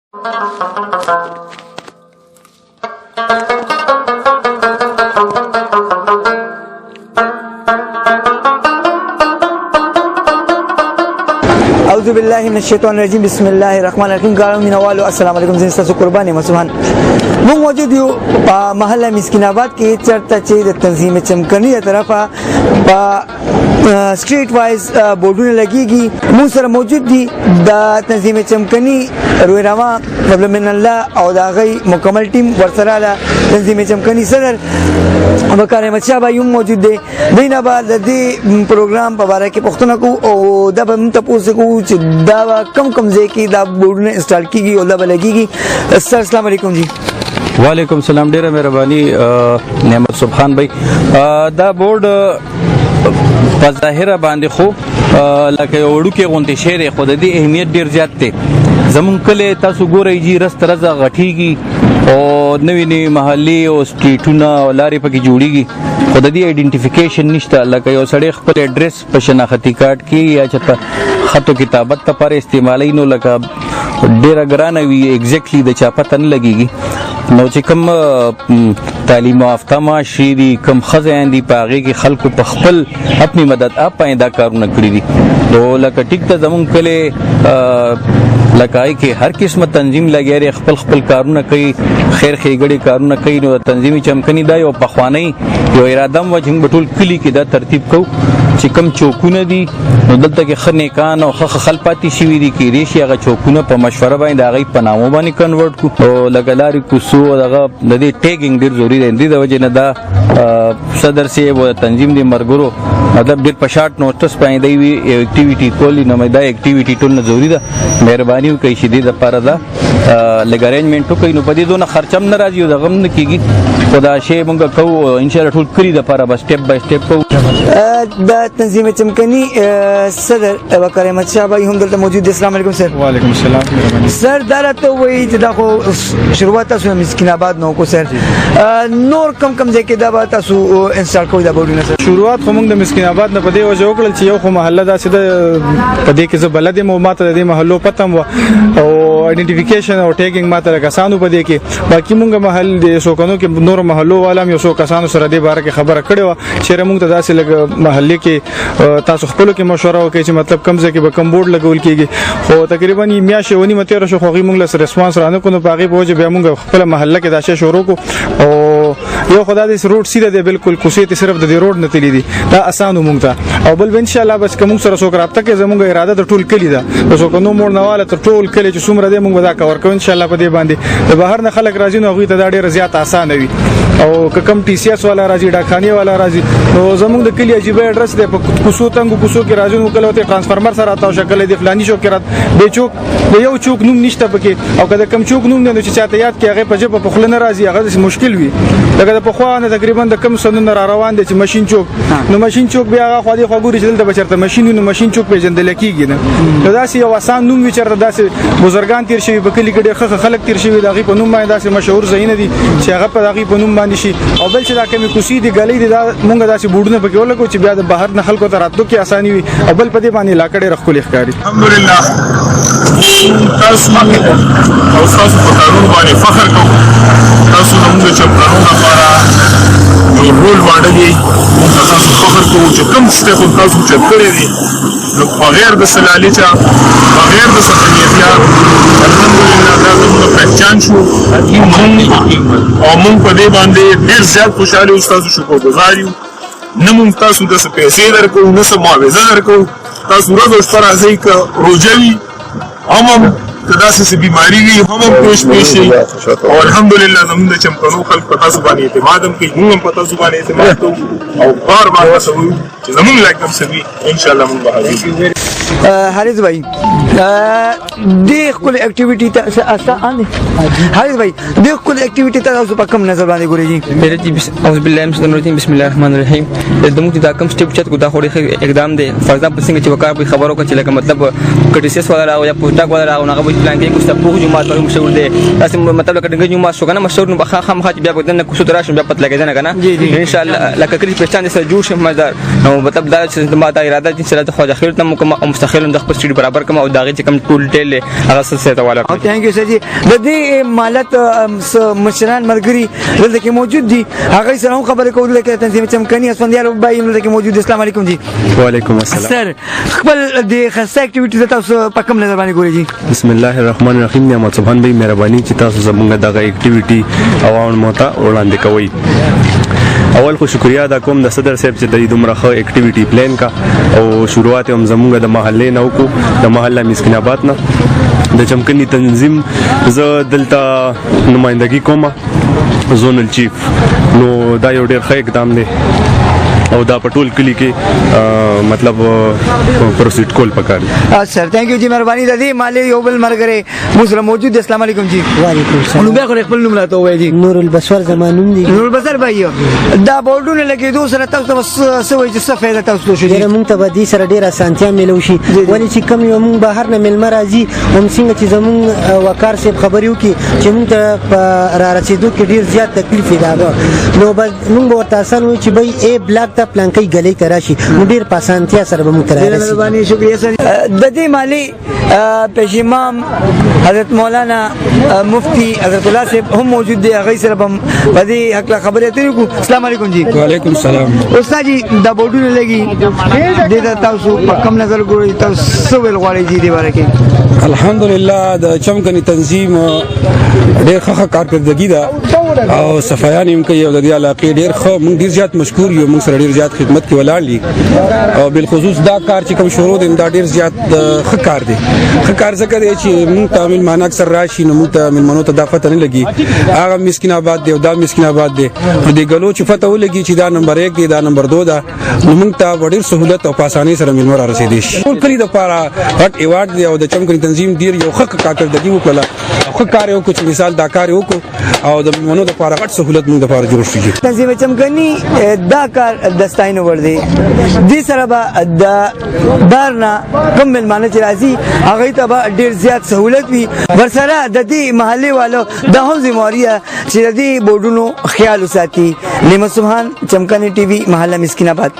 اعوذ بالله من الشیطان الرجیم بسم الله الرحمن الرحیم. ګرانو مینوالو السلام علیکم. زه تاسو قربان یم سبحان. موږ موجود یو په محله مسکین آباد کې چرته چې د تنظیم چمکني طرفه په سټریټ وایز بورډونه لګيږي. موږ سره موجود دي د تنظیم چمکني رویرما قبل من الله او دا غي مکمل ټیم ورسره د تنظیم چمکني صدر وقار احمد شاه بھائی موجود دي. دینه بعد د دې پروګرام په اړه کې پښتنه کو او د به تاسو کو چې دا کم ځای کې دا بورډونه انسټال کیږي او دا لګيږي. سر السلام علیکم جی. وعلیکم السلام. ډیره مهرباني نعمت سبحان بھائی. دا بورډ په ظاهره باندې خو لکه وړو کې غونډې شعر خو د دې اهمیت ډیر زیات دی. زمون کله تاسو ګورئ جی رسترزه غټیږي او نوې نوې محلي او سټریټونه او لارې پکې جوړیږي خو د دې آئیډنټیفیکیشن نشته. لکه یو سړی خپل اډرس په شناختی کارت کې یا چته خطو کتابت لپاره استعمالي نو لکه ډیره ګرانه وي ایگزیکټلی د چا پته نه لګیږي. نو چې کوم تعلیم یافته معاشرې دي کوم ښځې دي په هغې کې خلکو په خپل اپنی مدد آپ دا کارونه کړي دي. نو لکه ټیک ته زمونږ کلی لکه کې هر قسمه تنظیم لګیا دی خپل خپل کارونه کوي خیر ښېګړې کارونه کوي. نو تنظیمي چمکني دا یو پخوانی یو اراده وه چې موږ به ټول کلي کې دا ترتیب کوو چې کوم چوکونه دي نو دلته کې ښه نیکان او ښه خل پاتې شوي دي کېدای شي هغه چوکونه په مشوره باندې د هغوی په نامو باندې کنورټ کړو او لکه لارې کوڅو دغه د دې ټیګینګ ډېر ضروري دی. د دې د وجې نه دا صدر صاحب او تنظیم د ملګرو مطلب ډېر په شارټ نوټس باندې دی اکټیویټي کولی نو دا اکټیویټي ټول نه ضروري ده. مهرباني وکړئ چې دې دپاره دا لږ ارینجمنټ وکړئ. نو په دې دونه خرچه هم نه راځي او دغه هم نه کېږي خو دا شی موږ کوو انشاءالله ټول کلي دپاره به سټیپ بای سټیپ کوو. د تنظیم چمکني صدر وقار احمد شاه بھائی هم دلته موجود دي. السلام علیکم سر. وعلیکم السلام. سر دا راته وایي چې دا خو شروعات تاسو مسکین آباد نو کو سر نور کم ځای کې دا به تاسو انسټال کوئ دا بورډونه سر؟ شروعات خو موږ د مسکین آباد نه په دې وجه وکړل چې یو خو محله داسې ده په دې کې زه بلد یم او ماته د دې محلو پته هم وه او آئیډنټیفیکیشن او ټیګینګ ماته لږ اسانو په دې کې. باقي موږ محل د سوکنو کې نورو محلو والا هم یو څو کسانو سره دې باره کې خبره کړې وه چېرې موږ ته داسې لږ محلې کې تاسو خپلو کې مشوره وکړئ چې مطلب کوم ځای کې به کوم بورډ لګول کېږي. خو تقریبا میاشتې ونیمه تېره شو خو هغوی موږ له ریسپانس رانه کړو. نو په هغې په وجه بیا موږ خپله محله کې دا شی شروع کړو او یو خو دا داسې روډ سیده دی بالکل کوڅې ته صرف د دې روډ نه تللی دي دا اسانو موږ ته او بل به انشاءالله بس که موږ سره څوک رابطه کوي زموږ اراده د ټول کلي ده د سوکنو موړ نه واله تر ټول کلي چې څومره دی موږ به دا کور کوو انشاءالله په دې باندې. د بهر نه خلک راځي نو هغوی ته دا ډېره زیاته اسانه وي او که کم ټي سی ایس والا راځي ډاکخانې والا راځي نو زموږ د کلي عجیبه اډرس دی په کوڅو تنګو کوڅو کې راځي نو کله ورته ټرانسفارمر سره راته شکل دی فلاني چوک کې راته بې چوک د یو چوک نوم نشته پکې او که د کم چوک نوم دی نو چې چاته یاد کړي هغې په ژبه په خوله نه راځي هغه داسې مشکل وي. لکه د پخوا نه تقریبا د کم سنونه را روان دی چې مشین چوک نو مشین چوک بیا هغه خوا دې خوا ګوري چې دلته به چېرته مشین وي نو مشین چوک پېژندلی کېږي نه. نو داسې یو اسان نوم وي چېرته داسې بزرګان تېر شوي په کلي کې ډېر ښه خلک تېر شوي د هغوی په نوم باندې داسې مشهور ځایونه دي چې هغه په هغوی په نوم باندې شي او بل چې دا کمې کوڅې دي ګلۍ دي دا مونږ داسې بورډونه پکې ولګو چې بیا د بهر نه خلکو ته راتلو کې اساني وي او بل په دې باندې علاقه ډېره ښکلې ښکاري. الحمدلله تاسو او تاسو په کارونو باندې فخر کوو. تاسو زموږ د چمکنو لپاره یو رول ماډل یې موږ تاسو فخر کوو چې کوم سټیپ تاسو چت کړی دی نو بغیر د سلالچه بغیر د صحنیتیا الحمدلله دا زموږ پہچان شو او موږ په دې باندې ډېر زیات خوشحاله یو ستاسو شکرګزار یو. نه موږ تاسو داسې پیسې درکوو نه څه معاوضه درکوو. تاسو ورځ او شپه راځئ که روژه وي هم که داسې څه بیماري وي هم پیش شي او الحمدلله زموږ د چمکنو خلک په تاسو باندې اعتماد هم کوي موږ هم په تاسو باندې اعتماد کوو او بار هڅه وایو چې زموږ لایق هم څه وي انشاءالله موږ به حاضر یو. حارث بھائی دې ښکلې اکټیویټي ته حارث بھائی دې ښکلې اکټیویټي ته تاسو په کوم نظر باندې ګورئ جي؟ اعوذ بالله من الشیطان الرجیم بسم الله الرحمن الرحیم. زموږ دا کوم سټیپ چې دا خو ډېر اقدام دی فار ایگزامپل څنګه چې وقار به خبرو کوي چې لکه مطلب کټیسیس والا راو یا پوسټاک والا راو هغه به پلان کې کوڅه پوه جمعه ته مشهور دی تاسو مطلب لکه ډنګ جمعه شو کنه مشهور نو بخا خام خاط بیا بدن کوڅه تراشم بیا پت لګیدنه کنه ان شاء الله لکه کړي پہچان سره جوړ شم مزدار نو مطلب دا چې ما دا اراده چې سره خواجه خیر ته مکم مستقل د خپل سټډي برابر کوم او داغه چې کوم ټول ټیل هغه سره تواله او ثانک یو سر جی د دې مالت مشران مرګري دلته کې موجود دي هغه سره هم خبرې کولې کې تنظیم چمکني اسفندیار بای دلته کې موجود. السلام علیکم جی. وعلیکم السلام سر خپل د خاصه اکټیویټیز تاسو په کوم نظر باندې ګورئ جی؟ بسم الله الرحمن الرحیم. نعمت سبحان بھائی مهرباني چې تاسو زموږ دغه اکټیویټي عوام مو ته وړاندې کوئ. اول خو شکریا ادا کوم د صدر صاحب چې د دومره ښه اکټیویټي پلان کا او شروعات هم زموږ د محلې نه وکړو د محله مسکین آباد نه د چمکني تنظیم زه دلته نمائندګي کوم زونل چیف. نو دا یو ډېر ښه اقدام دی او دا پټول کلی کې مطلب پروسیډ کول پکار دي. سر ثانک یو جی مهرباني د دې مالې یو بل مرګره موږ موجود دي. السلام علیکم جی. وعلیکم السلام. نو بیا خو خپل نوم راته وایي جی. نور البصر زمانوم دي. نور البصر بھائی دا بورډونه لګېدو سره تاسو ته څه وایي چې څه فایده تاسو شو جی؟ مونږ ته به دې سره ډېره اسانتیا میلو شي ولې چې کوم یو مونږ بهر نه میلمه راځي هم څنګه چې زمونږ وقار صاحب خبرې وکړي چې مونږ ته په را رسېدو کې ډېر زیات تکلیف دی هغه نو بس مونږ به ورته اسان وایو چې بھائی ای بلاک ته پلانکۍ ګلۍ ته راشي نو ډېر په اسانتیا سره به مونږ ته رارسي. مهرباني شکریہ سر. د دې مالې پیش امام حضرت مولانا مفتی حضرت الله صاحب هم موجود دي هغه سره هم په دې حق خبرې اترې کو. السلام علیکم جی. وعلیکم السلام. استاد جی دا بورډونه لګي د تاسو په کوم نظر ګورئ تاسو څه ویل غواړئ جی دې باره کې؟ الحمدلله د چمکني تنظیم ډېر ښه کارکردګي ده او صفایان هم کوي او د دې علاقې ډېر ښه مونږ ډېر زیات مشکور یو مونږ سره ډېر زیات خدمت کې ولاړ دي او بالخصوص دا کار چې کوم شروع دی دا ډېر زیات ښه کار دی. ښه کار ځکه دی چې مونږ ته مېلمانه اکثر راشي نو مونږ ته مېلمنو ته دا پته نه لګي هغه مسکین آباد دی او دا مسکین آباد دی نو د ګلو چې پته ولګي چې دا نمبر 1 دی دا نمبر 2 ده نو مونږ ته ډېر سہولت او په اسانۍ سره مېلمه را رسېدي شي. ټول کلي دپاره غټ ایوارډ دی او د چمکني تنظیم ډېر یو ښه کارکردګي وکړله ښه کار یې وکړو چې مثال دا کار یې وکړو او د مېلمنو دپاره غټ سہولت مونږ دپاره جوړ شي. تنظیم چمکني دا کار د ستاینو وړ دی. دې سره به د بهر نه کوم مېلمانه چې راځي هغوی ته به ډېر زیات سهولت وي. ورسره د دې محلې والو دا هم ذمواري ده چې د دې بورډونو خیال وساتي. نعمت سبحان چمکني ټي وي محله مسکین آباد.